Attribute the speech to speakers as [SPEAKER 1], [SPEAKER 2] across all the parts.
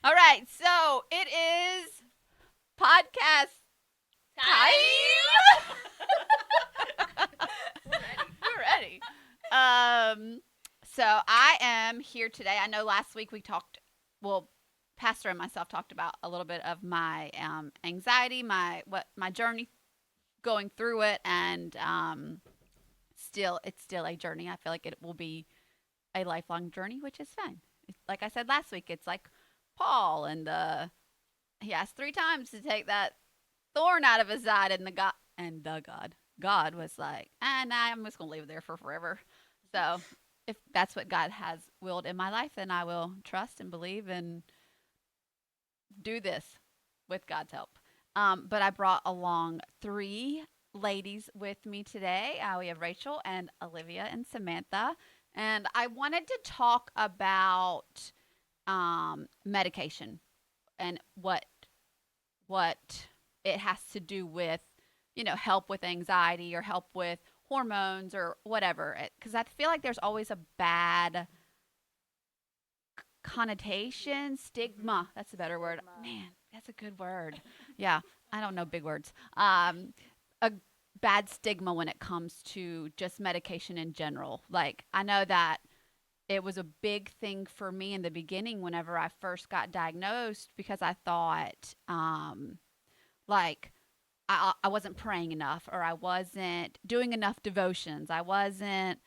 [SPEAKER 1] All right, so it is podcast time.
[SPEAKER 2] We're ready.
[SPEAKER 1] We're ready. Um, so I am here today. I know last week we talked. Well, Pastor and myself talked about a little bit of my anxiety, my journey going through it, and still it's still a journey. I feel like it will be a lifelong journey, which is fine. Like I said last week, it's like Paul and he asked 3 times to take that thorn out of his side, and God was like, nah, I'm just gonna leave it there for forever. So if that's what God has willed in my life, then I will trust and believe and do this with God's help. But I brought along 3 ladies with me today. We have Rachel and Olivia and Samantha, and I wanted to talk about medication and what it has to do with, help with anxiety or help with hormones or whatever. Because I feel like there's always a bad connotation, stigma. That's a better word. Man, that's a good word. Yeah, I don't know big words. A bad stigma when it comes to just medication in general. Like, I know that it was a big thing for me in the beginning whenever I first got diagnosed because I thought, like, I wasn't praying enough or I wasn't doing enough devotions. I wasn't,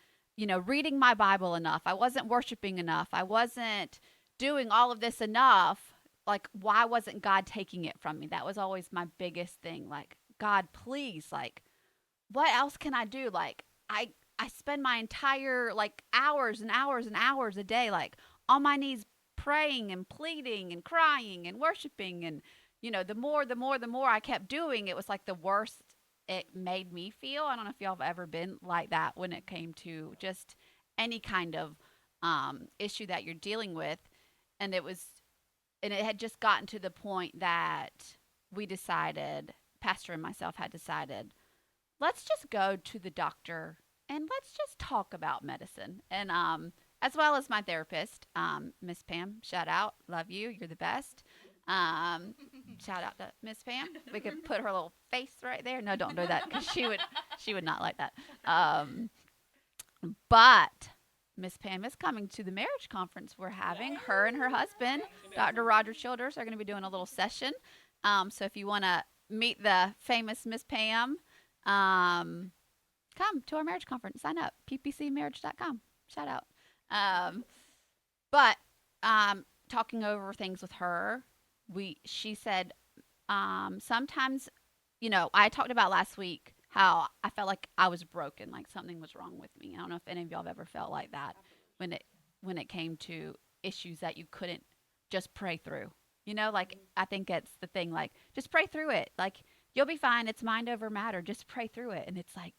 [SPEAKER 1] reading my Bible enough. I wasn't worshiping enough. I wasn't doing all of this enough. Like, why wasn't God taking it from me? That was always my biggest thing. Like, God, please, like, what else can I do? Like, I spend my entire like hours and hours and hours a day like on my knees praying and pleading and crying and worshiping, and the more I kept doing, it was like the worse it made me feel. I don't know if y'all have ever been like that when it came to just any kind of issue that you're dealing with. And it had just gotten to the point that we decided, Pastor and myself had decided, let's just go to the doctor and let's just talk about medicine. And as well as my therapist, Miss Pam, shout out, love you, you're the best. Um, Shout out to Miss Pam. We could put her little face right there. No, don't do that because she would not like that. Um, but Miss Pam is coming to the marriage conference we're having. Her and her husband, Dr. Roger Childers, are going to be doing a little session. So if you want to meet the famous Miss Pam, um, come to our marriage conference. Sign up. ppcmarriage.com. Shout out. Um, but talking over things with her, she said sometimes, I talked about last week how I felt like I was broken, like something was wrong with me. I don't know if any of y'all have ever felt like that when it came to issues that you couldn't just pray through. Like, I think it's the thing, like, just pray through it. Like, you'll be fine. It's mind over matter. Just pray through it. And it's like,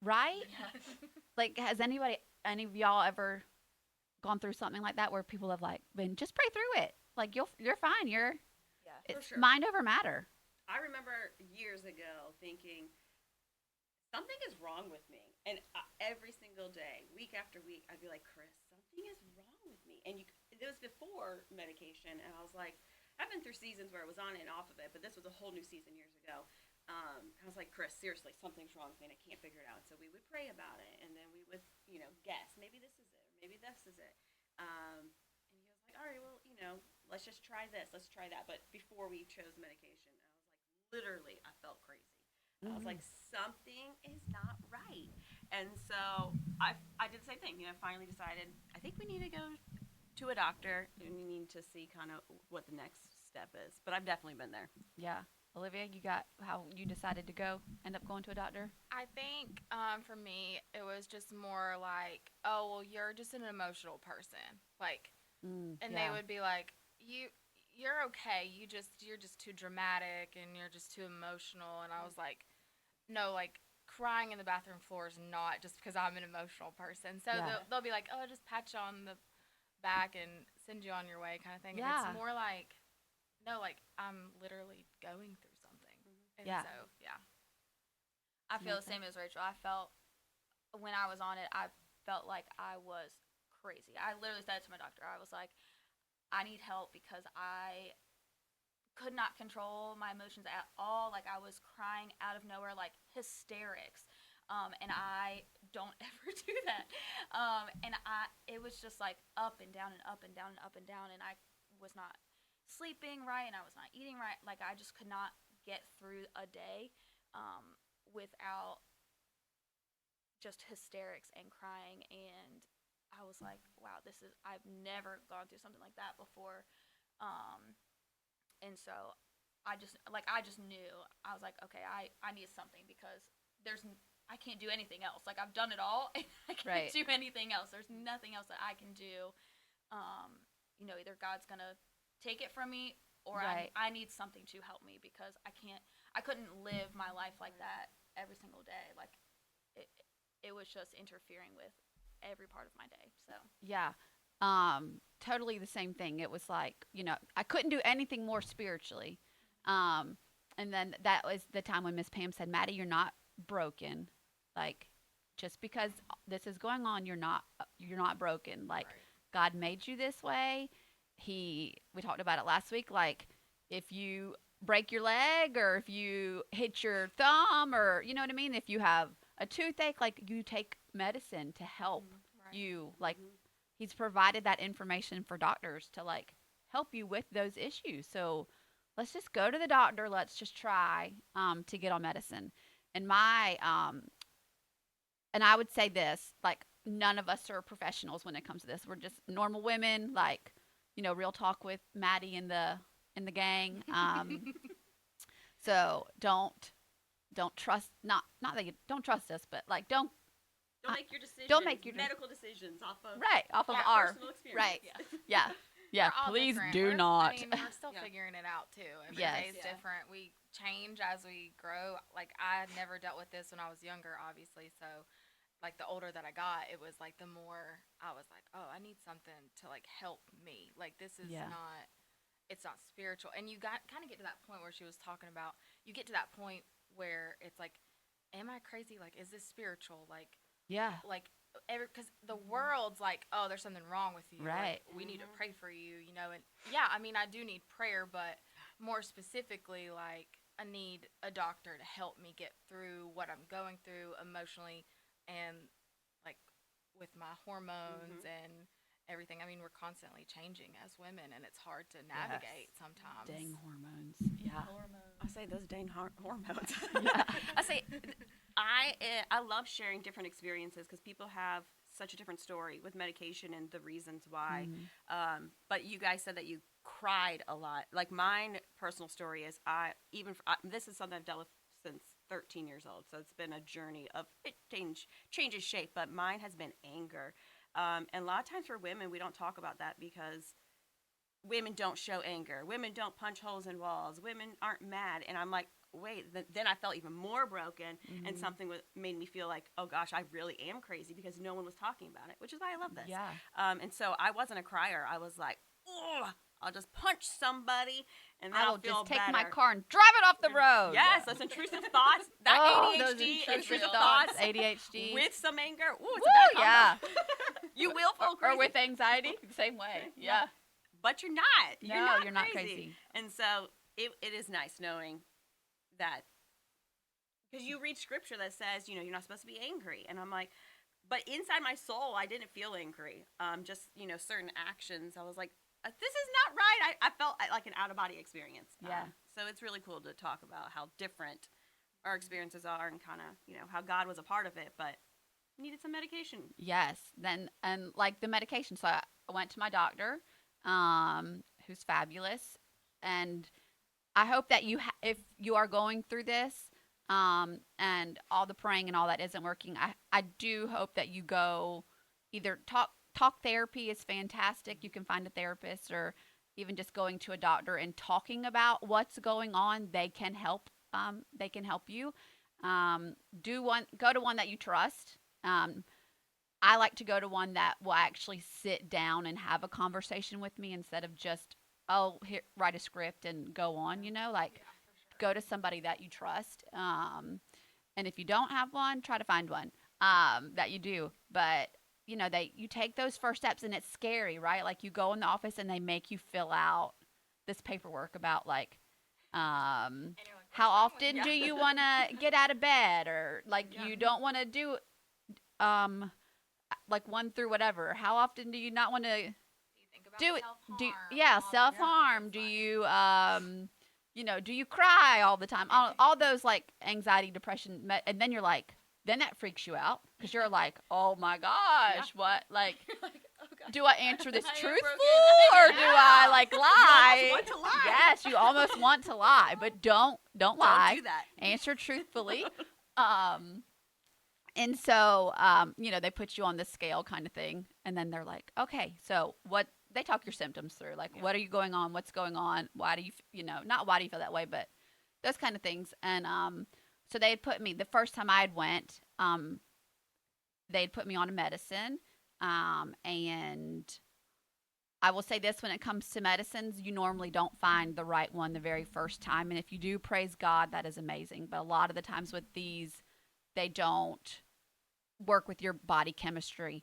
[SPEAKER 1] right? Like, has any of y'all ever gone through something like that where people have like been just pray through it? Like, you're fine.
[SPEAKER 2] Yeah, for
[SPEAKER 1] It's
[SPEAKER 2] sure.
[SPEAKER 1] mind over matter.
[SPEAKER 2] I remember years ago thinking something is wrong with me, and every single day, week after week, I'd be like, Chris, something is wrong with me. And it was before medication, and I was like, I've been through seasons where I was on and off of it, but this was a whole new season years ago. I was like, Chris, seriously, something's wrong with me, and I can't figure it out. So we would pray about it, and then we would, guess maybe this is it, or maybe this is it. And he was like, all right, well, let's just try this, let's try that. But before we chose medication, I was like, literally, I felt crazy. I was
[SPEAKER 1] Mm-hmm.
[SPEAKER 2] like, something is not right. And so I did the same thing. Finally decided, I think we need to go to a doctor and we need to see kind of what the next step is. But I've definitely been there.
[SPEAKER 1] Yeah. Olivia, you got how you decided to end up going to a doctor?
[SPEAKER 3] I think for me, it was just more like, oh, well, you're just an emotional person. Like, and they
[SPEAKER 1] Yeah.
[SPEAKER 3] would be like, you're okay. You're just too dramatic and you're just too emotional. And I was like, no, like crying in the bathroom floor is not just because I'm an emotional person. So
[SPEAKER 1] Yeah.
[SPEAKER 3] they'll be like, oh, just pat you on the back and send you on your way, kind of thing. And it's
[SPEAKER 1] Yeah.
[SPEAKER 3] more like, no, like I'm literally going through something. And
[SPEAKER 1] Yeah.
[SPEAKER 3] so, yeah.
[SPEAKER 4] I feel the
[SPEAKER 1] Samantha.
[SPEAKER 4] same as Rachel. I felt when I was on it, I felt like I was crazy. I literally said to my doctor, I was like, I need help because I could not control my emotions at all. Like I was crying out of nowhere, like hysterics. And I don't ever do that. It was just like up and down and up and down and up and down. And I was not sleeping right and I was not eating right. Like I just could not get through a day without just hysterics and crying. And I was like, wow, I've never gone through something like that before. Um, and so I just knew. I was like, okay, I need something because I can't do anything else. Like I've done it all and I can't
[SPEAKER 1] Right.
[SPEAKER 4] do anything else. There's nothing else that I can do. Either God's going to take it from me or
[SPEAKER 1] Right.
[SPEAKER 4] I need something to help me because I couldn't live my life like that every single day. Like it, it was just interfering with every part of my day. So,
[SPEAKER 1] Yeah. Totally the same thing. It was like, I couldn't do anything more spiritually. Um, and then that was the time when Miss Pam said, Maddie, you're not broken. Like, just because this is going on, you're not broken. Like,
[SPEAKER 3] Right.
[SPEAKER 1] God made you this way. We talked about it last week. Like, if you break your leg or if you hit your thumb or, you know what I mean? If you have a toothache, like, you take medicine to help
[SPEAKER 3] Right.
[SPEAKER 1] you. Like, he's provided that information for doctors to like help you with those issues. So let's just go to the doctor. Let's just try to get on medicine. And I would say this, like none of us are professionals when it comes to this. We're just normal women, like real talk with Maddie and the gang. So don't trust not that you don't trust us, but like don't
[SPEAKER 2] Don't make your decisions.
[SPEAKER 1] don't make your
[SPEAKER 2] medical decisions off of
[SPEAKER 1] right off of our
[SPEAKER 2] personal experience.
[SPEAKER 1] right.
[SPEAKER 2] Yeah.
[SPEAKER 1] Yeah,
[SPEAKER 3] We're all
[SPEAKER 1] please
[SPEAKER 3] different.
[SPEAKER 1] do not.
[SPEAKER 3] I mean, we're still
[SPEAKER 2] Yeah.
[SPEAKER 3] figuring it out too. Every
[SPEAKER 1] Yes.
[SPEAKER 3] day is
[SPEAKER 2] Yeah.
[SPEAKER 3] different. We change as we grow. Like I never dealt with this when I was younger, obviously. So, like the older that I got, it was like the more I was like, oh, I need something to like help me. Like this is
[SPEAKER 1] Yeah.
[SPEAKER 3] not. It's not spiritual. And you got kind of get to that point where she was talking about. You get to that point where it's like, am I crazy? Like, is this spiritual?
[SPEAKER 1] Yeah.
[SPEAKER 3] Like because the world's like, oh, there's something wrong with you.
[SPEAKER 1] Right.
[SPEAKER 3] Like, we need to pray for you, and yeah, I mean, I do need prayer, but more specifically, like, I need a doctor to help me get through what I'm going through emotionally and like with my hormones and everything. I mean, we're constantly changing as women and it's hard to navigate sometimes.
[SPEAKER 1] Dang hormones. Yeah.
[SPEAKER 2] I say those dang hormones.
[SPEAKER 1] Yeah.
[SPEAKER 2] I say I love sharing different experiences because people have such a different story with medication and the reasons why. But you guys said that you cried a lot. Like mine personal story is this is something I've dealt with since 13 years old. So it's been a journey of it changes shape, but mine has been anger. And a lot of times for women, we don't talk about that because women don't show anger. Women don't punch holes in walls. Women aren't mad. And I'm like, wait, then I felt even more broken. And something made me feel like, oh gosh, I really am crazy because no one was talking about it, which is why I love this.
[SPEAKER 1] Yeah.
[SPEAKER 2] And so I wasn't a crier. I was like, oh, I'll just punch somebody and then
[SPEAKER 1] I
[SPEAKER 2] I'll
[SPEAKER 1] will
[SPEAKER 2] feel
[SPEAKER 1] just take
[SPEAKER 2] better.
[SPEAKER 1] my car and drive it off the road.
[SPEAKER 2] Yes, those intrusive thoughts. That
[SPEAKER 1] Oh, those
[SPEAKER 2] ADHD,
[SPEAKER 1] intrusive
[SPEAKER 2] thoughts
[SPEAKER 1] ADHD.
[SPEAKER 2] with some anger. Ooh, it's
[SPEAKER 1] Woo,
[SPEAKER 2] a bad
[SPEAKER 1] yeah.
[SPEAKER 2] combo. You will feel crazy.
[SPEAKER 1] Or with anxiety, same way. Yeah.
[SPEAKER 2] But you're not.
[SPEAKER 1] No,
[SPEAKER 2] You're not crazy. And so it is nice knowing that, because you read scripture that says, you're not supposed to be angry. And I'm like, but inside my soul, I didn't feel angry. Just, certain actions. I was like, this is not right. I felt like an out-of-body experience.
[SPEAKER 1] Yeah.
[SPEAKER 2] So it's really cool to talk about how different our experiences are and kind of, how God was a part of it, but needed some medication.
[SPEAKER 1] Yes. Then and like the medication. So I went to my doctor, who's fabulous, and I hope that if you are going through this, and all the praying and all that isn't working, I do hope that you go either talk therapy is fantastic. You can find a therapist, or even just going to a doctor and talking about what's going on. They can help. They can help you. Go to one that you trust. I like to go to one that will actually sit down and have a conversation with me instead of just, write a script and go on, go to somebody that you trust. And if you don't have one, try to find one that you do. But you take those first steps and it's scary, right? Like you go in the office and they make you fill out this paperwork about like
[SPEAKER 3] And you're like,
[SPEAKER 1] how
[SPEAKER 3] "What's wrong with
[SPEAKER 1] often
[SPEAKER 3] you?"
[SPEAKER 1] do you want to get out of bed, or like
[SPEAKER 3] Yeah.
[SPEAKER 1] you don't want to do um like one through whatever. How often do you not want to
[SPEAKER 3] Do you think about
[SPEAKER 1] do it?
[SPEAKER 3] self-harm?
[SPEAKER 1] Yeah,
[SPEAKER 3] all that
[SPEAKER 1] self
[SPEAKER 3] stuff.
[SPEAKER 1] harm.
[SPEAKER 3] It's
[SPEAKER 1] Do
[SPEAKER 3] like,
[SPEAKER 1] you do you cry all the time? All those like anxiety, depression, and then you're like, then that freaks you out because you're like, oh my gosh, what like.
[SPEAKER 3] you're like, oh God.
[SPEAKER 1] Do I answer this
[SPEAKER 3] I am
[SPEAKER 1] truthful
[SPEAKER 3] broken.
[SPEAKER 1] or do I like lie?
[SPEAKER 2] want to lie.
[SPEAKER 1] Yes, you almost want to lie, but don't lie.
[SPEAKER 2] Don't do that.
[SPEAKER 1] Answer truthfully. And so they put you on this scale kind of thing, and then they're like, okay, so what? They talk your symptoms through, like, what are you going on? What's going on? Why do you, not why do you feel that way, but those kind of things. And so they had put me the first time I had went. They'd put me on a medicine, and I will say this: when it comes to medicines, you normally don't find the right one the very first time, and if you do, praise God, that is amazing. But a lot of the times with these, they don't work with your body chemistry.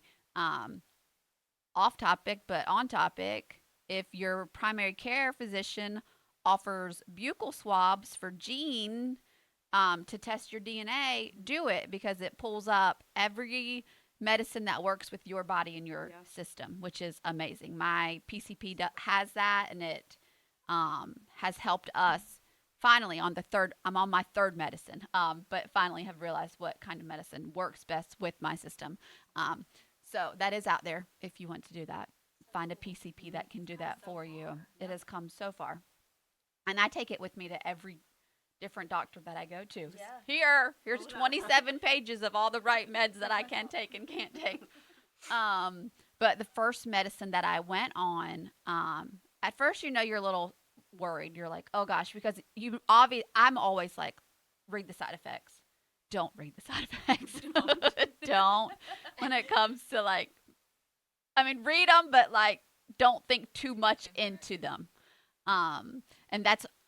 [SPEAKER 1] Off topic, but on topic, if your primary care physician offers buccal swabs for gene to test your DNA, do it because it pulls up every medicine that works with your body and your system, which is amazing. My PCP has that, and it has helped us finally on the third. I'm on my third medicine, but finally have realized what kind of medicine works best with my system. So that is out there if you want to do that. Find a PCP that can do that for you. It has come so far. And I take it with me to every different doctor that I go to.
[SPEAKER 4] Yeah.
[SPEAKER 1] Here's 27 pages of all the right meds that I can take and can't take. But the first medicine that I went on, at first, you're a little worried. You're like, oh gosh, because I'm always like, read the side effects. Don't read the side effects. Don't. When it comes to read them, but don't think too much into them. And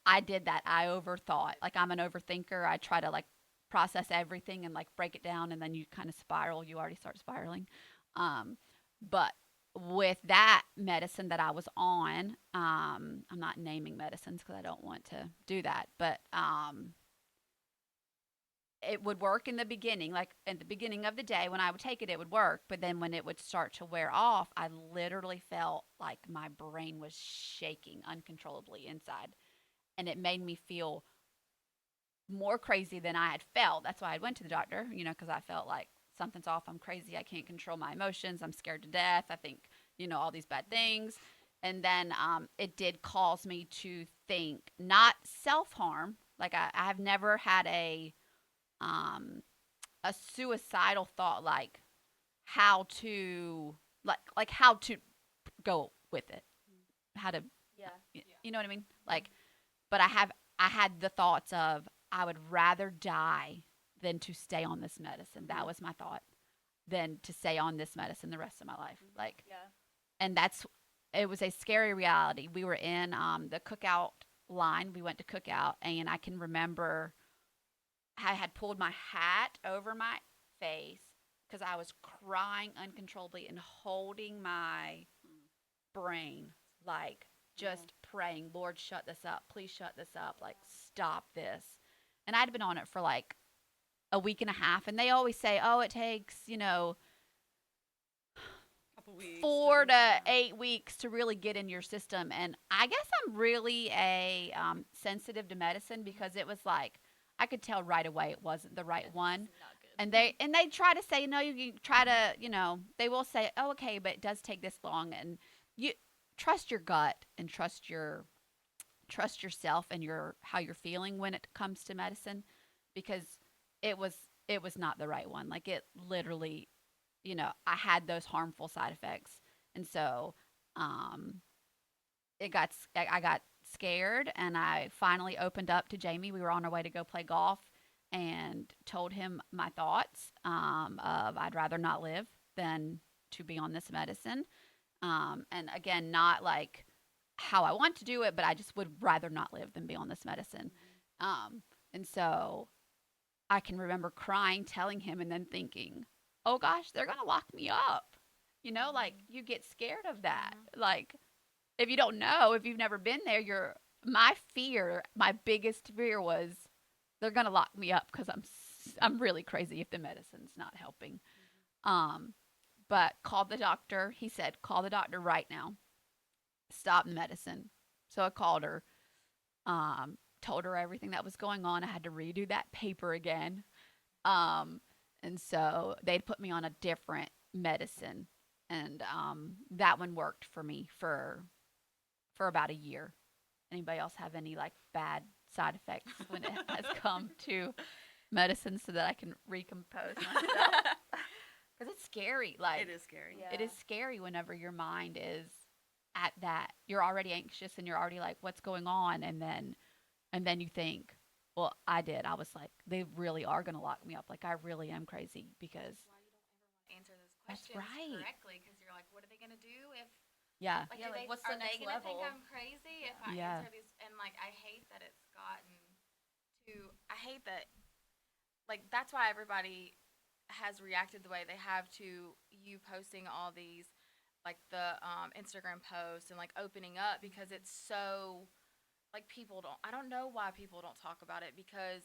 [SPEAKER 1] I did that. I overthought. I'm an overthinker. I try to process everything and break it down, and then you kind of spiral. You already start spiraling. But with that medicine that I was on, I'm not naming medicines because I don't want to do that, but it would work in the beginning. At the beginning of the day when I would take it, it would work. But then when it would start to wear off, I literally felt like my brain was shaking uncontrollably inside. And it made me feel more crazy than I had felt. That's why I went to the doctor, because I felt like something's off. I'm crazy. I can't control my emotions. I'm scared to death. I think, all these bad things. And then it did cause me to think, not self-harm. I have never had a suicidal thought, how to how to go with it, how to, you know what I mean? But I had the thoughts of I would rather die than to stay on this medicine. That was my thought, than to stay on this medicine the rest of my life. And it was a scary reality. We were in the cookout line. We went to cookout, and I can remember I had pulled my hat over my face because I was crying uncontrollably and holding my brain, just praying, Lord, shut this up. Please shut this up. Stop this. And I'd been on it for a week and a half. And they always say, oh, it takes,
[SPEAKER 2] Couple weeks,
[SPEAKER 1] 4 to 8 weeks to really get in your system. And I guess I'm really sensitive to medicine because it was I could tell right away it wasn't the right one.
[SPEAKER 3] Not good.
[SPEAKER 1] And they try to say, no, you can try to, they will say, oh, okay, but it does take this long. And you trust your gut and trust yourself and how you're feeling when it comes to medicine, because it was not the right one. It literally, I had those harmful side effects. And so, I got scared, and I finally opened up to Jamie. We were on our way to go play golf, and told him my thoughts of I'd rather not live than to be on this medicine. And again, not how I want to do it, but I just would rather not live than be on this medicine. And so I can remember crying, telling him, and then thinking, oh gosh, they're going to lock me up. You know, like you get scared of that. Like if you don't know, if you've never been there, my biggest fear was they're gonna lock me up because I'm really crazy if the medicine's not helping. Um, but called the doctor. He said, call the doctor right now. Stop the medicine. So I called her. Told her everything that was going on. I had to redo that paper again. Um, and so they'd put me on a different medicine, and that one worked for me for about a year. Anybody else have any like bad side effects when it has come to medicine so that I can recompose myself? Because it's scary. Like
[SPEAKER 2] It is scary.
[SPEAKER 4] Yeah.
[SPEAKER 1] it is scary whenever your mind is at that. You're already anxious and you're already like, what's going on? And then you think, well, I did. I was like, they really are going to lock me up. Like, I really am crazy because,
[SPEAKER 3] Why you don't ever want to answer those
[SPEAKER 1] That's
[SPEAKER 3] questions
[SPEAKER 1] right.
[SPEAKER 3] correctly because you're like, what are they gonna do if
[SPEAKER 1] yeah,
[SPEAKER 3] like,
[SPEAKER 4] Yeah,
[SPEAKER 3] do
[SPEAKER 4] like,
[SPEAKER 3] they,
[SPEAKER 4] what's
[SPEAKER 3] are
[SPEAKER 4] the
[SPEAKER 3] they
[SPEAKER 4] next
[SPEAKER 3] gonna think
[SPEAKER 4] level?
[SPEAKER 3] I'm crazy if I
[SPEAKER 1] Yeah.
[SPEAKER 3] answer these? And like, I hate that it's gotten to. I hate that. Like, that's why everybody has reacted the way they have to you posting all these, like the Instagram posts and like opening up because it's so like people don't. I don't know why people don't talk about it because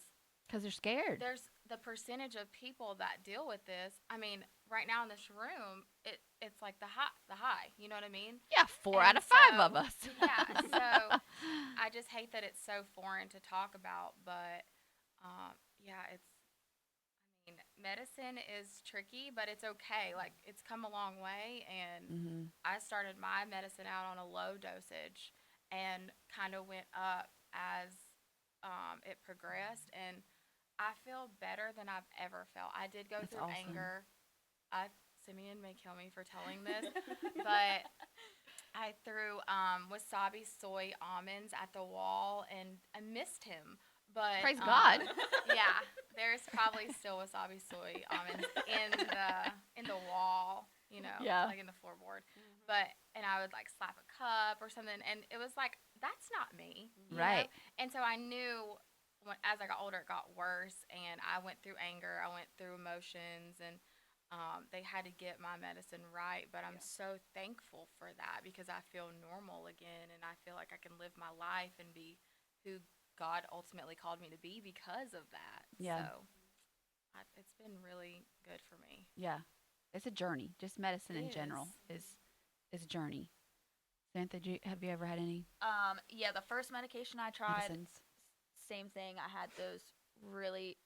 [SPEAKER 1] because they're scared.
[SPEAKER 3] there's the percentage of people that deal with this. I mean, right now in this room, it's like the high. You know what I mean?
[SPEAKER 1] Yeah, four
[SPEAKER 3] And
[SPEAKER 1] out of five
[SPEAKER 3] so-
[SPEAKER 1] of us.
[SPEAKER 3] yeah, so I just hate that it's so foreign to talk about, but yeah, I mean, medicine is tricky, but it's okay. Like, it's come a long way, and
[SPEAKER 1] hmm
[SPEAKER 3] I started my medicine out on a low dosage and kind of went up as it progressed, and I feel better than I've ever felt. I did go
[SPEAKER 1] That's
[SPEAKER 3] through
[SPEAKER 1] awesome.
[SPEAKER 3] anger. Simeon may kill me for telling this, but I threw wasabi soy almonds at the wall, and I missed him. But
[SPEAKER 1] Praise God.
[SPEAKER 3] yeah, there's probably still wasabi soy almonds in the wall,
[SPEAKER 1] Yeah.
[SPEAKER 3] like in the floorboard. But and I would like slap a cup or something, and it was like that's not me, you know?
[SPEAKER 1] Right.
[SPEAKER 3] And so I knew as I got older, it got worse, and I went through anger, I went through emotions, and they had to get my medicine right, but I'm so thankful for that because I feel normal again and I feel like I can live my life and be who God ultimately called me to be because of that.
[SPEAKER 1] Yeah.
[SPEAKER 3] So it's been really good for me.
[SPEAKER 1] Yeah. It's a journey. Just medicine
[SPEAKER 3] It
[SPEAKER 1] in general is a journey. Samantha, have you ever had any
[SPEAKER 4] Yeah, the first medication I tried,
[SPEAKER 1] medicines?
[SPEAKER 4] same thing. I had those really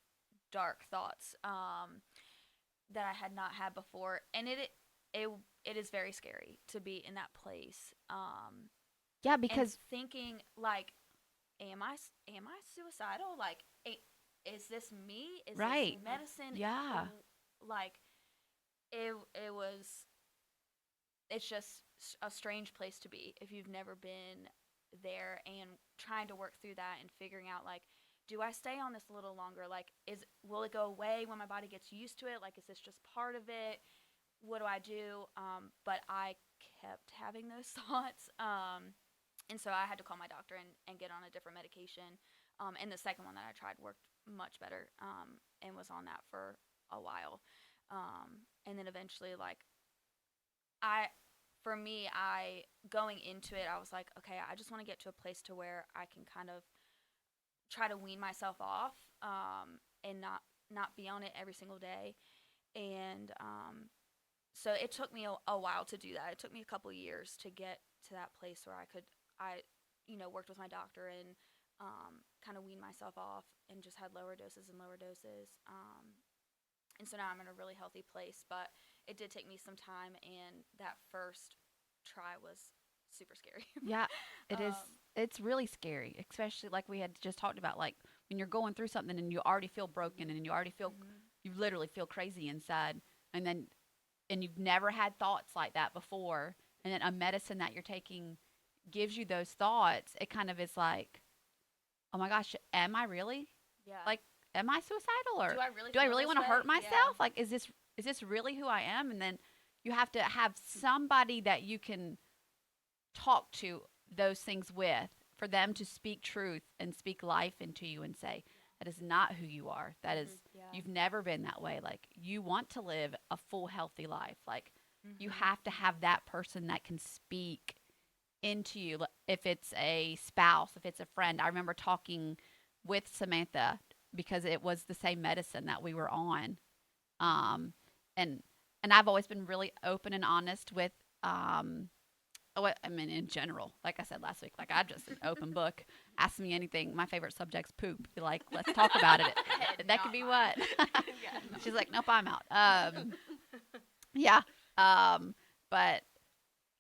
[SPEAKER 4] dark thoughts that I had not had before, and it it is very scary to be in that place.
[SPEAKER 1] Yeah,
[SPEAKER 4] And
[SPEAKER 1] because
[SPEAKER 4] thinking like, am I suicidal? Like, is this me? Is
[SPEAKER 1] Right.
[SPEAKER 4] this medicine?
[SPEAKER 1] Yeah.
[SPEAKER 4] Like, it was. It's just a strange place to be if you've never been there and trying to work through that and figuring out like, do I stay on this a little longer? Like, will it go away when my body gets used to it? Like, is this just part of it? What do I do? But I kept having those thoughts. And so I had to call my doctor and get on a different medication. And the second one that I tried worked much better, and was on that for a while. And then eventually, like, I, for me, going into it, I was like, okay, I just want to get to a place to where I can kind of try to wean myself off, and not be on it every single day. And so it took me a while to do that. It took me a couple years to get to that place where I worked with my doctor and kind of weaned myself off and just had lower doses and lower doses. And so now I'm in a really healthy place, but it did take me some time, and that first try was super scary.
[SPEAKER 1] yeah, it is.
[SPEAKER 4] Um,
[SPEAKER 1] It's really scary, especially like we had just talked about, like when you're going through something and you already feel broken and you already feel, you literally feel crazy inside, and then and you've never had thoughts like that before, and then a medicine that you're taking gives you those thoughts. It kind of is like, oh my gosh, am I really?
[SPEAKER 4] Yeah.
[SPEAKER 1] Like, am I suicidal, or
[SPEAKER 4] do I really?
[SPEAKER 1] do I
[SPEAKER 4] feel
[SPEAKER 1] really
[SPEAKER 4] this
[SPEAKER 1] want to
[SPEAKER 4] way?
[SPEAKER 1] hurt
[SPEAKER 4] Yeah.
[SPEAKER 1] myself? Like, is this really who I am? And then you have to have somebody that you can talk to those things with, for them to speak truth and speak life into you and say, that is not who you are. That is,
[SPEAKER 4] Yeah.
[SPEAKER 1] you've never been that way. Like, you want to live a full, healthy life. Like, You
[SPEAKER 3] Mhm.
[SPEAKER 1] have to have that person that can speak into you. If it's a spouse, if it's a friend. I remember talking with Samantha because it was the same medicine that we were on. Um, and I've always been really open and honest with I mean, in general, like I said last week, like I'm just an open book. Ask me anything. My favorite subject's poop. Be like, let's talk about it.
[SPEAKER 3] Head,
[SPEAKER 1] That could
[SPEAKER 3] not
[SPEAKER 1] be
[SPEAKER 3] mine.
[SPEAKER 1] what.
[SPEAKER 3] Yeah.
[SPEAKER 1] She's like, nope, I'm out. Yeah. But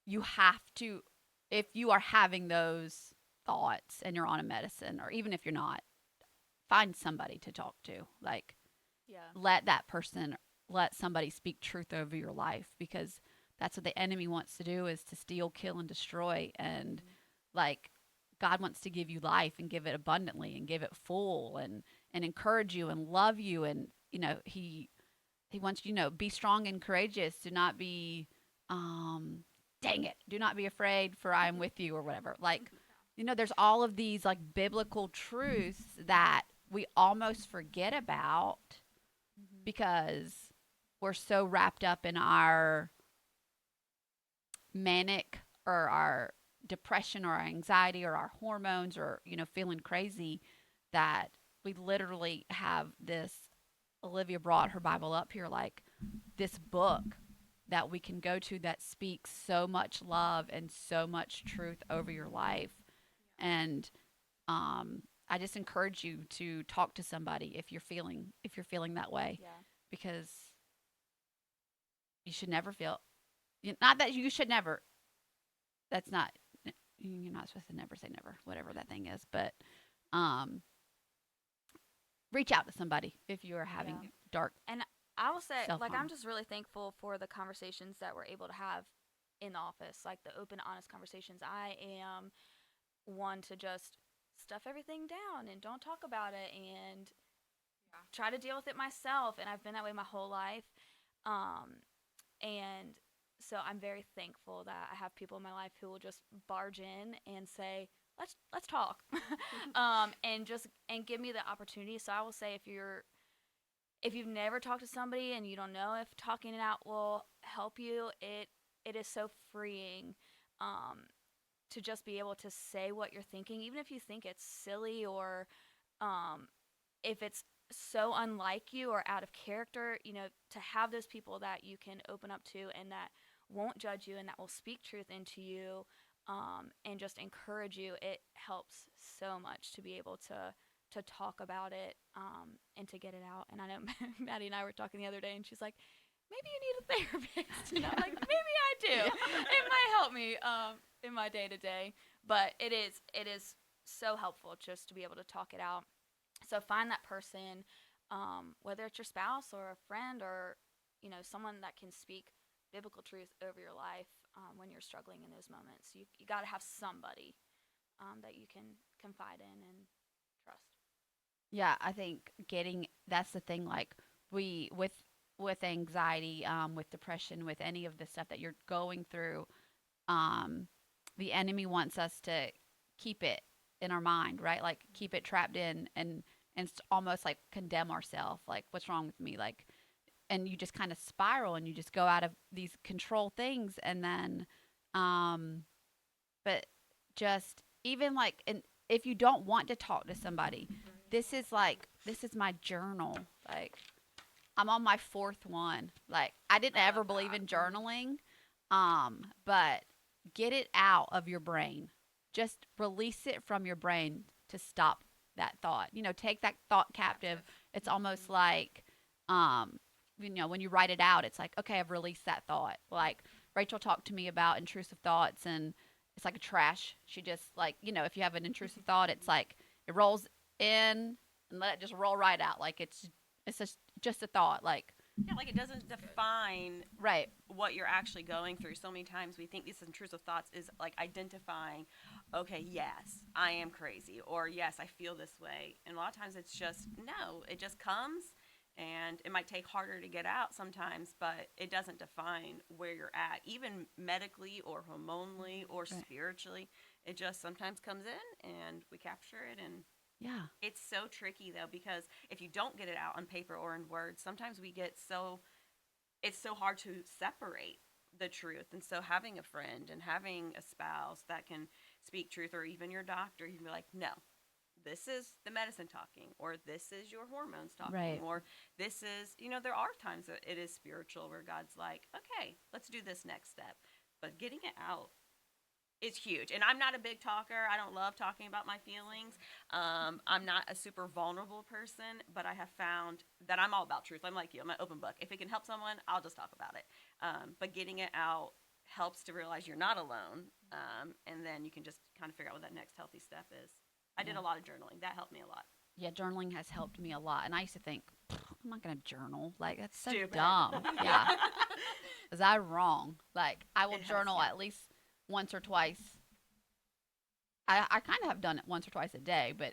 [SPEAKER 1] you have to, if you are having those thoughts and you're on a medicine, or even if you're not, find somebody to talk to. Like,
[SPEAKER 4] Yeah.
[SPEAKER 1] let that person, let somebody speak truth over your life, because that's what the enemy wants to do, is to steal, kill, and destroy. And like, God wants to give you life and give it abundantly and give it full, and encourage you and love you. And he wants you to be strong and courageous. Do not be dang it, do not be afraid, for I am with you, or whatever. Like, there's all of these like biblical truths that we almost forget about because we're so wrapped up in our manic, or our depression, or our anxiety, or our hormones, or feeling crazy, that we literally have this. Olivia brought her Bible up here, like this book that we can go to that speaks so much love and so much truth over your life. And I just encourage you to talk to somebody if you're feeling that way,
[SPEAKER 4] Yeah.
[SPEAKER 1] because you should never feel, not that you should never, that's not, you're not supposed to never say never, whatever that thing is. But um reach out to somebody if you are having
[SPEAKER 4] Yeah.
[SPEAKER 1] dark
[SPEAKER 4] And I will say,
[SPEAKER 1] self
[SPEAKER 4] like, I'm
[SPEAKER 1] harm.
[SPEAKER 4] just really thankful for the conversations that we're able to have in the office, like the open, honest conversations. I am one to just stuff everything down and don't talk about it and
[SPEAKER 3] Yeah.
[SPEAKER 4] try to deal with it myself. And I've been that way my whole life. And so I'm very thankful that I have people in my life who will just barge in and say, let's talk, and give me the opportunity. So I will say, if you've never talked to somebody and you don't know if talking it out will help you, it is so freeing, um, to just be able to say what you're thinking, even if you think it's silly, or um, if it's so unlike you or out of character. To have those people that you can open up to and that won't judge you and that will speak truth into you, and just encourage you. It helps so much to be able to talk about it, and to get it out. And I know Maddie and I were talking the other day, and she's like, maybe you need a therapist. And I'm like, maybe I do. It might help me, in my day to day. But it is so helpful just to be able to talk it out. So find that person, whether it's your spouse or a friend, or someone that can speak biblical truth over your life, when you're struggling in those moments. You got to have somebody, that you can confide in and trust.
[SPEAKER 1] Yeah, I think getting that's the thing. Like, we with anxiety, with depression, with any of the stuff that you're going through, um, the enemy wants us to keep it in our mind, right? Like, keep it trapped in, and almost like condemn ourselves. Like, what's wrong with me? Like, and you just kind of spiral, and you just go out of these control things, and then, um, but just even like, and if you don't want to talk to somebody, this is my journal. Like, I'm on my fourth one. Like, I didn't
[SPEAKER 3] I
[SPEAKER 1] ever
[SPEAKER 3] love
[SPEAKER 1] believe
[SPEAKER 3] that.
[SPEAKER 1] in journaling, but get it out of your brain. Just release it from your brain to stop that thought. Take that thought captive.
[SPEAKER 3] Captive.
[SPEAKER 1] It's almost like, um, when you write it out, it's like, okay, I've released that thought. Like, Rachel talked to me about intrusive thoughts, and it's like a trash. She just, like, if you have an intrusive thought, it's like it rolls in and let it just roll right out. Like, it's just a thought. Like,
[SPEAKER 2] Yeah, like it doesn't define
[SPEAKER 1] right.
[SPEAKER 2] what you're actually going through. So many times we think these intrusive thoughts is like identifying, okay, yes, I am crazy, or yes, I feel this way. And a lot of times it's just, no, it just comes, and it might take harder to get out sometimes, but it doesn't define where you're at, even medically or hormonally or
[SPEAKER 1] Right.
[SPEAKER 2] spiritually. It just sometimes comes in and we capture it. And
[SPEAKER 1] Yeah.
[SPEAKER 2] it's so tricky though, because if you don't get it out on paper or in words, sometimes we get so it's so hard to separate the truth. And so having a friend and having a spouse that can speak truth, or even your doctor, you can be like, no, this is the medicine talking, or this is your hormones talking,
[SPEAKER 1] Right.
[SPEAKER 2] or this is, there are times that it is spiritual where God's like, okay, let's do this next step. But getting it out is huge. And I'm not a big talker. I don't love talking about my feelings. I'm not a super vulnerable person, but I have found that I'm all about truth. I'm like you. I'm an open book. If it can help someone, I'll just talk about it. But getting it out helps to realize you're not alone. And then you can just kind of figure out what that next healthy step is. I did a lot of journaling. That helped me a lot.
[SPEAKER 1] Yeah, journaling has helped me a lot. And I used to think, I'm not going to journal. Like, that's so
[SPEAKER 2] Stupid.
[SPEAKER 1] dumb. Yeah. Was I wrong? Like, I will
[SPEAKER 2] It has,
[SPEAKER 1] journal
[SPEAKER 2] yeah.
[SPEAKER 1] at least once or twice. I kind of have done it once or twice a day, but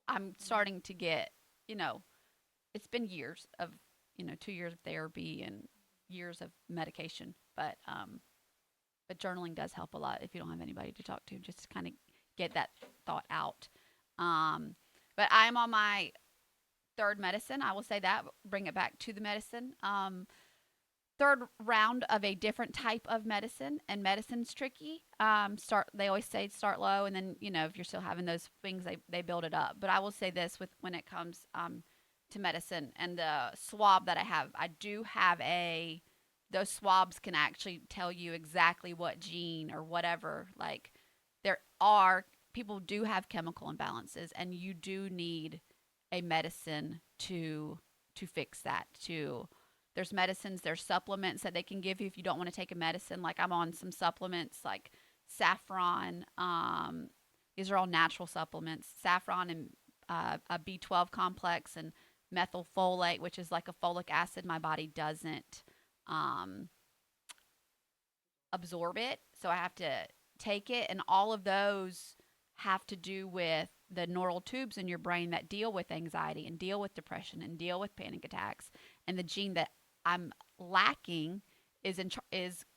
[SPEAKER 1] I'm starting to get, it's been years of, 2 years of therapy and years of medication. But journaling does help a lot if you don't have anybody to talk to, just to kind of get that thought out. But I'm on my third medicine. I will say that, bring it back to the medicine. Third round of a different type of medicine, and medicine's tricky. They always say start low, and then, if you're still having those things, they build it up. But I will say this when it comes to medicine and the swab that I do have those swabs can actually tell you exactly what gene or whatever. Like, people do have chemical imbalances, and you do need a medicine to fix that. There's medicines, there's supplements that they can give you if you don't want to take a medicine. Like, I'm on some supplements like saffron. These are all natural supplements. Saffron and a B12 complex and methylfolate, which is like a folic acid. My body doesn't absorb it, so I have to take it. And all of those have to do with the neural tubes in your brain that deal with anxiety and deal with depression and deal with panic attacks. And the gene that I'm lacking is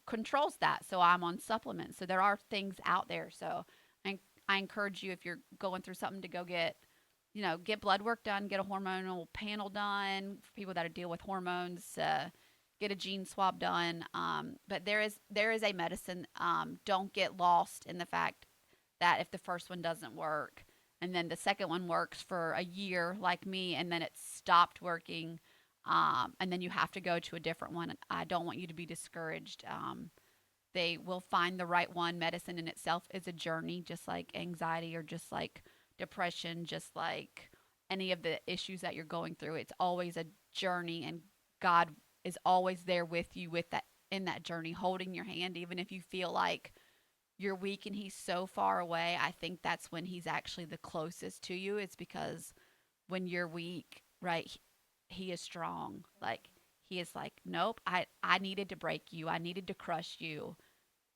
[SPEAKER 1] controls that. So I'm on supplements. So there are things out there. So I encourage you, if you're going through something, to go get blood work done, get a hormonal panel done for people that deal with hormones. Get a gene swab done. But there is a medicine. Don't get lost in the fact that if the first one doesn't work, and then the second one works for a year, like me, and then it stopped working, and then you have to go to a different one. I don't want you to be discouraged. They will find the right one. Medicine in itself is a journey, just like anxiety or just like depression, just like any of the issues that you're going through. It's always a journey, and God is always there with you in that journey, holding your hand, even if you feel like you're weak and he's so far away. I think that's when he's actually the closest to you. It's because when you're weak, right, he is strong. Like, he is like, nope, I needed to break you. I needed to crush you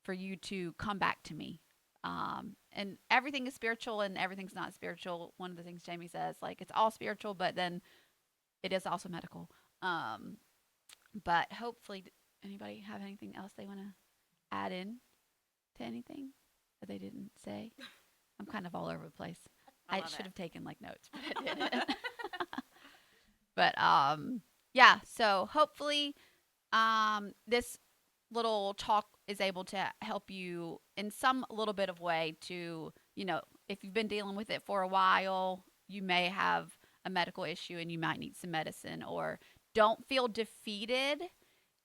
[SPEAKER 1] for you to come back to me. And everything is spiritual and everything's not spiritual. One of the things Jamie says, like, it's all spiritual, but then it is also medical. But hopefully, anybody have anything else they want to add in to anything that they didn't say? I'm kind of all over the place. I should have taken like notes, but I didn't. But yeah. So hopefully, this little talk is able to help you in some little bit of way to, if you've been dealing with it for a while, you may have a medical issue and you might need some medicine. Or don't feel defeated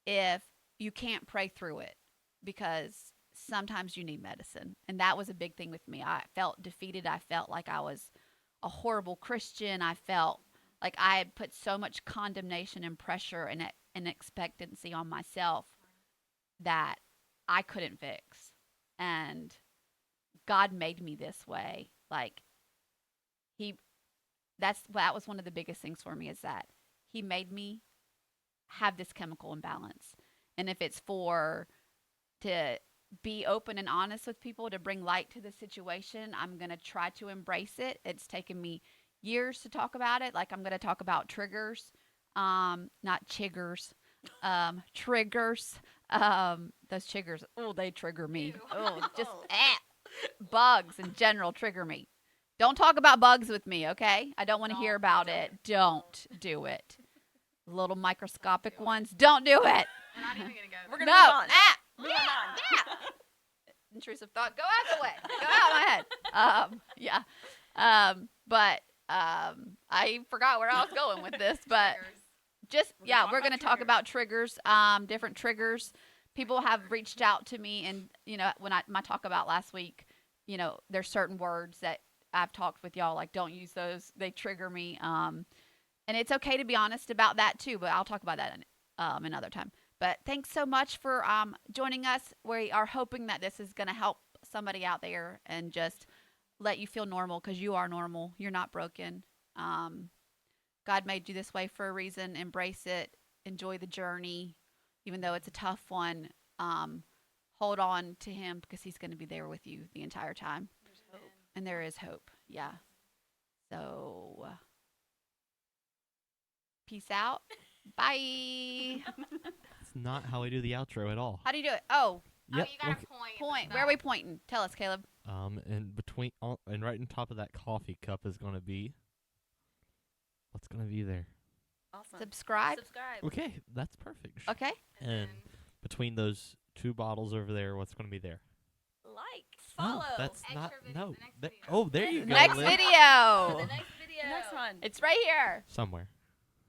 [SPEAKER 1] if you can't pray through it, because sometimes you need medicine. And that was a big thing with me. I felt defeated. I felt like I was a horrible Christian. I felt like I had put so much condemnation and pressure and expectancy on myself that I couldn't fix. And God made me this way. Like, that was one of the biggest things for me, is that he made me have this chemical imbalance. And if it's to be open and honest with people, to bring light to the situation, I'm going to try to embrace it. It's taken me years to talk about it. Like, I'm going to talk about triggers, not chiggers, triggers. Those chiggers, they trigger me. Just bugs in general trigger me. Don't talk about bugs with me, okay? I don't want to hear about it. Don't do it. little microscopic
[SPEAKER 3] do it.
[SPEAKER 1] ones. Don't do it.
[SPEAKER 3] We're not even gonna go.
[SPEAKER 2] We're
[SPEAKER 3] there.
[SPEAKER 2] gonna
[SPEAKER 1] No.
[SPEAKER 2] move on. Moving on.
[SPEAKER 1] Yeah. Intrusive thought. Go out the way. Go out my head. Yeah. But I forgot where I was going with this, but
[SPEAKER 3] Triggers.
[SPEAKER 1] just
[SPEAKER 2] We're gonna
[SPEAKER 1] yeah,
[SPEAKER 2] talk
[SPEAKER 1] we're
[SPEAKER 2] about
[SPEAKER 1] going to talk
[SPEAKER 2] triggers.
[SPEAKER 1] about triggers, different triggers. People have reached out to me, and when my talk about last week, there's certain words that I've talked with y'all, like, don't use those, they trigger me, and it's okay to be honest about that too, but I'll talk about that another time. But thanks so much for joining us. We are hoping that this is going to help somebody out there and just let you feel normal, because you are normal, you're not broken. God made you this way for a reason. Embrace it. Enjoy the journey. Even though it's a tough one, hold on to him, because he's going to be there with you the entire time.
[SPEAKER 3] There's hope.
[SPEAKER 1] And there is hope. Yeah. So, peace out. Bye.
[SPEAKER 5] It's not how we do the outro at all.
[SPEAKER 1] How do you do it? Oh,
[SPEAKER 5] Yep.
[SPEAKER 3] Oh, you gotta
[SPEAKER 5] okay.
[SPEAKER 1] point. Where are we pointing? Tell us, Caleb.
[SPEAKER 5] And between and right on top of that coffee cup is gonna be. What's gonna be there?
[SPEAKER 2] Awesome.
[SPEAKER 1] Subscribe.
[SPEAKER 4] Subscribe.
[SPEAKER 5] Okay, that's perfect.
[SPEAKER 1] Okay.
[SPEAKER 5] And between those two bottles over there, what's gonna be there?
[SPEAKER 4] Like.
[SPEAKER 5] No,
[SPEAKER 4] Follow.
[SPEAKER 5] that's
[SPEAKER 3] Extra
[SPEAKER 5] not.
[SPEAKER 3] video,
[SPEAKER 5] No.
[SPEAKER 3] the next
[SPEAKER 5] There-
[SPEAKER 3] video.
[SPEAKER 5] oh, there you go.
[SPEAKER 1] Next
[SPEAKER 5] Liv.
[SPEAKER 1] video.
[SPEAKER 4] The next video.
[SPEAKER 2] Next one.
[SPEAKER 1] It's right here.
[SPEAKER 5] Somewhere.